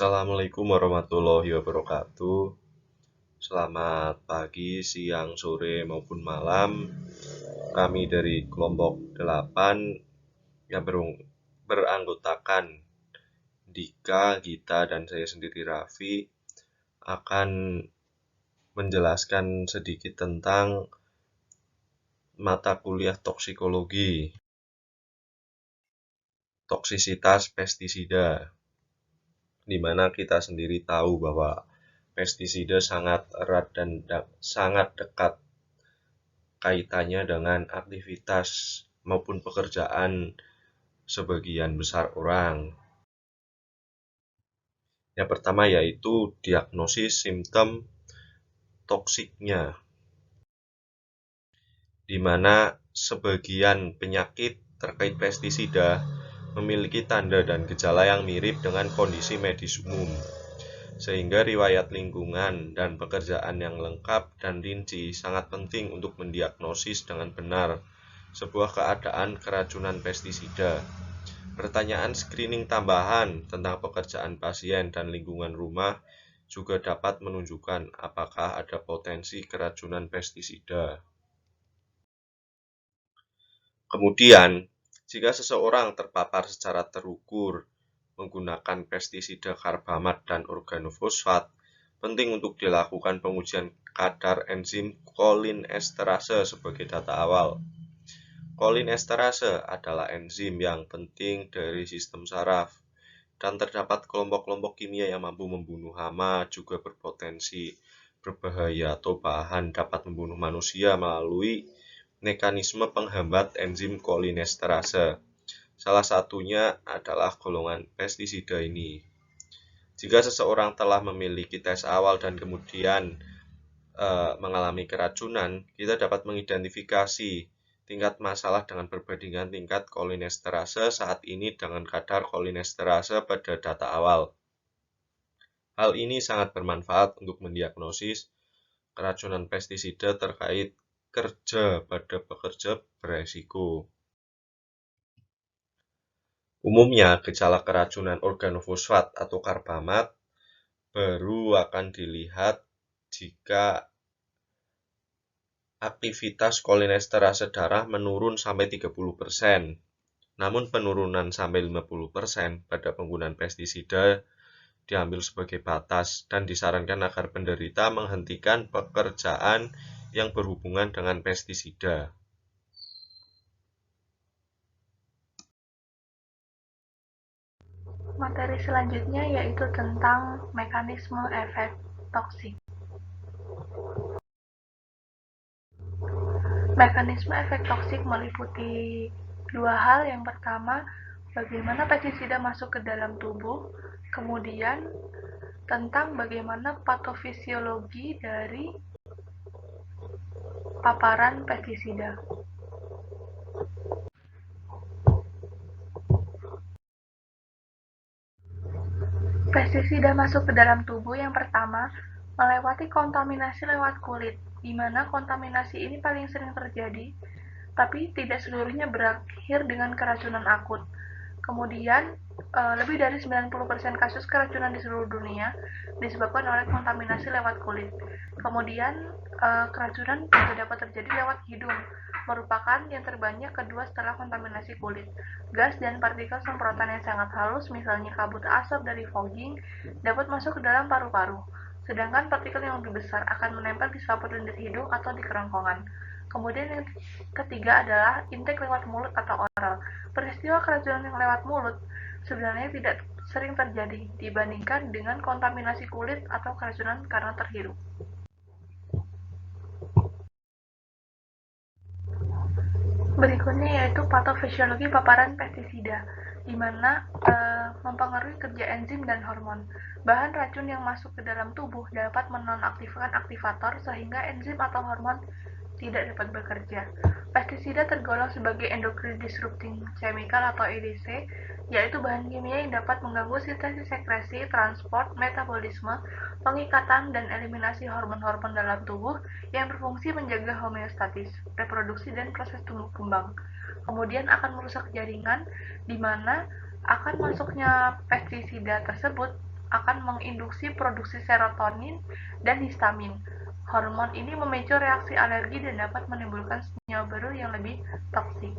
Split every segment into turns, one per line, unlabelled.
Assalamualaikum warahmatullahi wabarakatuh. Selamat pagi, siang, sore, maupun malam. Kami dari kelompok 8 yang beranggotakan Dika, Gita, dan saya sendiri Raffi akan menjelaskan sedikit tentang mata kuliah toksikologi, toksisitas pestisida, di mana kita sendiri tahu bahwa pestisida sangat erat dan sangat dekat kaitannya dengan aktivitas maupun pekerjaan sebagian besar orang. Yang pertama yaitu diagnosis simptom toksiknya, di mana sebagian penyakit terkait pestisida memiliki tanda dan gejala yang mirip dengan kondisi medis umum, sehingga riwayat lingkungan dan pekerjaan yang lengkap dan rinci sangat penting untuk mendiagnosis dengan benar sebuah keadaan keracunan pestisida. Pertanyaan screening tambahan tentang pekerjaan pasien dan lingkungan rumah juga dapat menunjukkan apakah ada potensi keracunan pestisida. Kemudian, jika seseorang terpapar secara terukur menggunakan pestisida karbamat dan organofosfat, penting untuk dilakukan pengujian kadar enzim kolinesterase sebagai data awal. Kolinesterase adalah enzim yang penting dari sistem saraf, dan terdapat kelompok-kelompok kimia yang mampu membunuh hama juga berpotensi berbahaya atau bahan dapat membunuh manusia melalui mekanisme penghambat enzim kolinesterase. Salah satunya adalah golongan pestisida ini. Jika seseorang telah memiliki tes awal dan kemudian mengalami keracunan, kita dapat mengidentifikasi tingkat masalah dengan perbandingan tingkat kolinesterase saat ini dengan kadar kolinesterase pada data awal. Hal ini sangat bermanfaat untuk mendiagnosis keracunan pestisida terkait kerja pada pekerja beresiko. Umumnya, gejala keracunan organofosfat atau karbamat baru akan dilihat jika aktivitas kolinesterase darah menurun sampai 30%. Namun penurunan sampai 50% pada penggunaan pestisida diambil sebagai batas dan disarankan agar penderita menghentikan pekerjaan yang berhubungan dengan pestisida.
Materi selanjutnya yaitu tentang mekanisme efek toksik. Mekanisme efek toksik meliputi dua hal. Yang pertama, bagaimana pestisida masuk ke dalam tubuh, kemudian tentang bagaimana patofisiologi dari paparan pestisida. Pestisida masuk ke dalam tubuh yang pertama melewati kontaminasi lewat kulit, di mana kontaminasi ini paling sering terjadi, tapi tidak seluruhnya berakhir dengan keracunan akut. Kemudian, lebih dari 90% kasus keracunan di seluruh dunia disebabkan oleh kontaminasi lewat kulit. Kemudian, keracunan juga dapat terjadi lewat hidung, merupakan yang terbanyak kedua setelah kontaminasi kulit. Gas dan partikel semprotan yang sangat halus, misalnya kabut asap dari fogging, dapat masuk ke dalam paru-paru. Sedangkan partikel yang lebih besar akan menempel di selaput lendir hidung atau di kerongkongan. Kemudian yang ketiga adalah intake lewat mulut atau oral. Peristiwa keracunan yang lewat mulut sebenarnya tidak sering terjadi dibandingkan dengan kontaminasi kulit atau keracunan karena terhirup. Berikutnya yaitu patofisiologi paparan pestisida, di mana mempengaruhi kerja enzim dan hormon. Bahan racun yang masuk ke dalam tubuh dapat menonaktifkan aktivator sehingga enzim atau hormon tidak dapat bekerja. Pestisida tergolong sebagai endocrine disrupting chemical atau EDC, yaitu bahan kimia yang dapat mengganggu sintesis sekresi, transport, metabolisme, pengikatan, dan eliminasi hormon-hormon dalam tubuh yang berfungsi menjaga homeostatis, reproduksi, dan proses tumbuh kembang. Kemudian akan merusak jaringan, di mana akan masuknya pestisida tersebut akan menginduksi produksi serotonin dan histamin. Hormon ini memicu reaksi alergi dan dapat menimbulkan senyawa baru yang lebih toksik.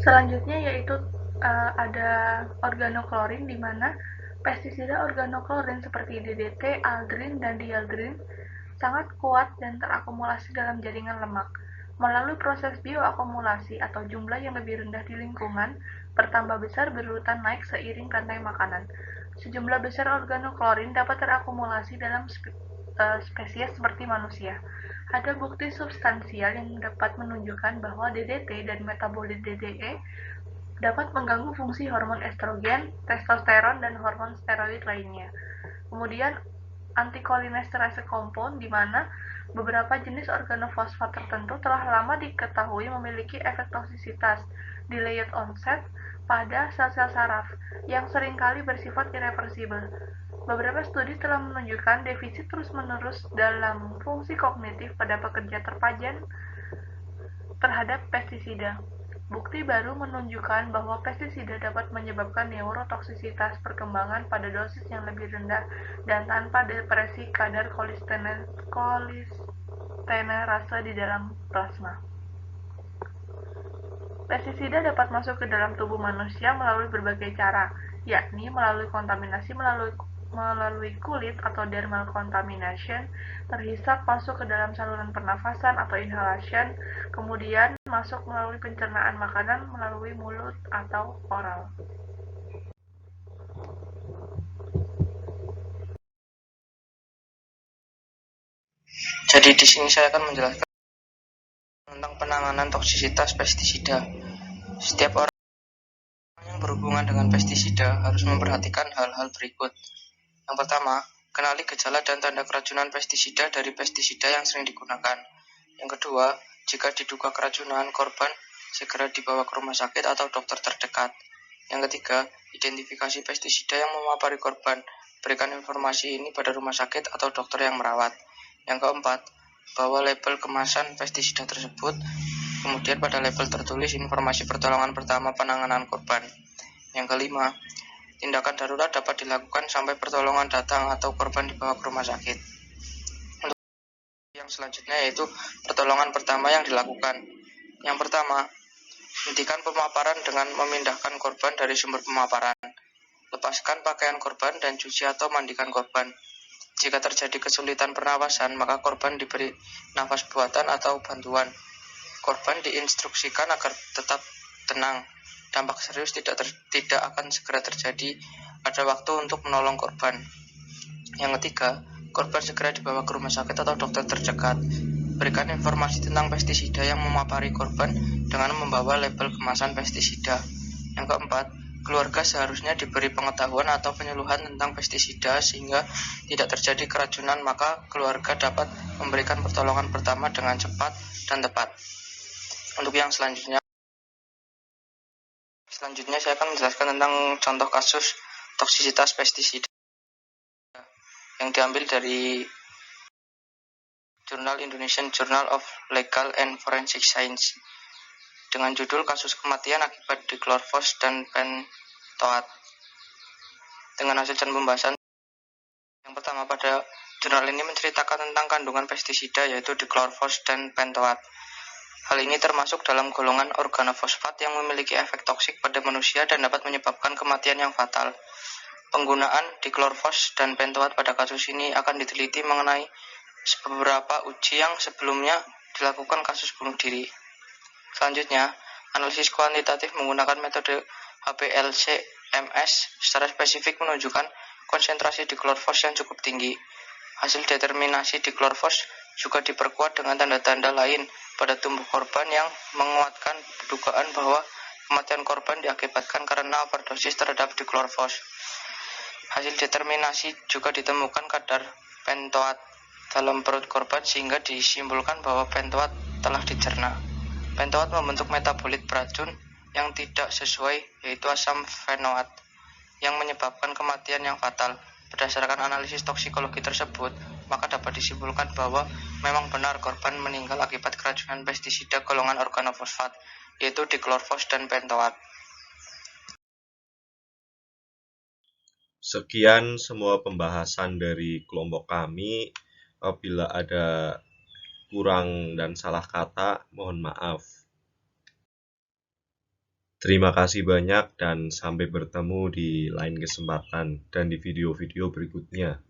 Selanjutnya yaitu ada organoklorin, di mana pestisida organoklorin seperti DDT, aldrin, dan dieldrin sangat kuat dan terakumulasi dalam jaringan lemak. Melalui proses bioakumulasi atau jumlah yang lebih rendah di lingkungan, bertambah besar berurutan naik seiring rantai makanan. Sejumlah besar organoklorin dapat terakumulasi dalam spesies seperti manusia. Ada bukti substansial yang dapat menunjukkan bahwa DDT dan metabolit DDE dapat mengganggu fungsi hormon estrogen, testosteron, dan hormon steroid lainnya. Kemudian anticholinesterase compound, di mana beberapa jenis organofosfat tertentu telah lama diketahui memiliki efek toksisitas delayed onset pada sel-sel saraf yang seringkali bersifat irreversibel. Beberapa studi telah menunjukkan defisit terus-menerus dalam fungsi kognitif pada pekerja terpajan terhadap pestisida. Bukti baru menunjukkan bahwa pestisida dapat menyebabkan neurotoksisitas perkembangan pada dosis yang lebih rendah dan tanpa depresi kadar kolistenerase di dalam plasma. Pestisida dapat masuk ke dalam tubuh manusia melalui berbagai cara, yakni melalui kontaminasi melalui kulit atau dermal contamination, terhisap masuk ke dalam saluran pernafasan atau inhalation, kemudian masuk melalui pencernaan makanan melalui mulut atau oral.
Jadi di sini saya akan menjelaskan tentang penanganan toksisitas pestisida. Setiap orang yang berhubungan dengan pestisida harus memperhatikan hal-hal berikut. Yang pertama, kenali gejala dan tanda keracunan pestisida dari pestisida yang sering digunakan. Yang kedua, jika diduga keracunan, korban segera dibawa ke rumah sakit atau dokter terdekat. Yang ketiga, identifikasi pestisida yang memapari korban. Berikan informasi ini pada rumah sakit atau dokter yang merawat. Yang keempat, bawa label kemasan pestisida tersebut. Kemudian pada label tertulis informasi pertolongan pertama penanganan korban. Yang kelima, tindakan darurat dapat dilakukan sampai pertolongan datang atau korban dibawa ke rumah sakit. Untuk yang selanjutnya yaitu pertolongan pertama yang dilakukan. Yang pertama, hentikan pemaparan dengan memindahkan korban dari sumber pemaparan. Lepaskan pakaian korban dan cuci atau mandikan korban. Jika terjadi kesulitan pernafasan, maka korban diberi nafas buatan atau bantuan. Korban diinstruksikan agar tetap tenang. Dampak serius tidak akan segera terjadi. Ada waktu untuk menolong korban. Yang ketiga, korban segera dibawa ke rumah sakit atau dokter terdekat. Berikan informasi tentang pestisida yang memapari korban dengan membawa label kemasan pestisida. Yang keempat, keluarga seharusnya diberi pengetahuan atau penyuluhan tentang pestisida sehingga tidak terjadi keracunan, maka keluarga dapat memberikan pertolongan pertama dengan cepat dan tepat. Untuk yang selanjutnya saya akan menjelaskan tentang contoh kasus toksisitas pestisida yang diambil dari Jurnal Indonesian Journal of Legal and Forensic Science dengan judul kasus kematian akibat diklorvos dan pentoat. Dengan hasil dan pembahasan yang pertama, pada jurnal ini menceritakan tentang kandungan pestisida yaitu diklorvos dan pentoat. Hal ini termasuk dalam golongan organofosfat yang memiliki efek toksik pada manusia dan dapat menyebabkan kematian yang fatal. Penggunaan diklorvos dan pentoat pada kasus ini akan diteliti mengenai beberapa uji yang sebelumnya dilakukan kasus bunuh diri. Selanjutnya, analisis kuantitatif menggunakan metode HPLC-MS secara spesifik menunjukkan konsentrasi diklorvos yang cukup tinggi. Hasil determinasi diklorvos juga diperkuat dengan tanda-tanda lain pada tubuh korban yang menguatkan dugaan bahwa kematian korban diakibatkan karena overdosis terhadap diklorvos. Hasil determinasi juga ditemukan kadar pentoat dalam perut korban sehingga disimpulkan bahwa pentoat telah dicerna. Pentoat membentuk metabolit beracun yang tidak sesuai, yaitu asam fenoat, yang menyebabkan kematian yang fatal. Berdasarkan analisis toksikologi tersebut, maka dapat disimpulkan bahwa memang benar korban meninggal akibat keracunan pestisida golongan organofosfat, yaitu diklorvos dan pentoat.
Sekian semua pembahasan dari kelompok kami. Apabila ada kurang dan salah kata, mohon maaf. Terima kasih banyak dan sampai bertemu di lain kesempatan dan di video-video berikutnya.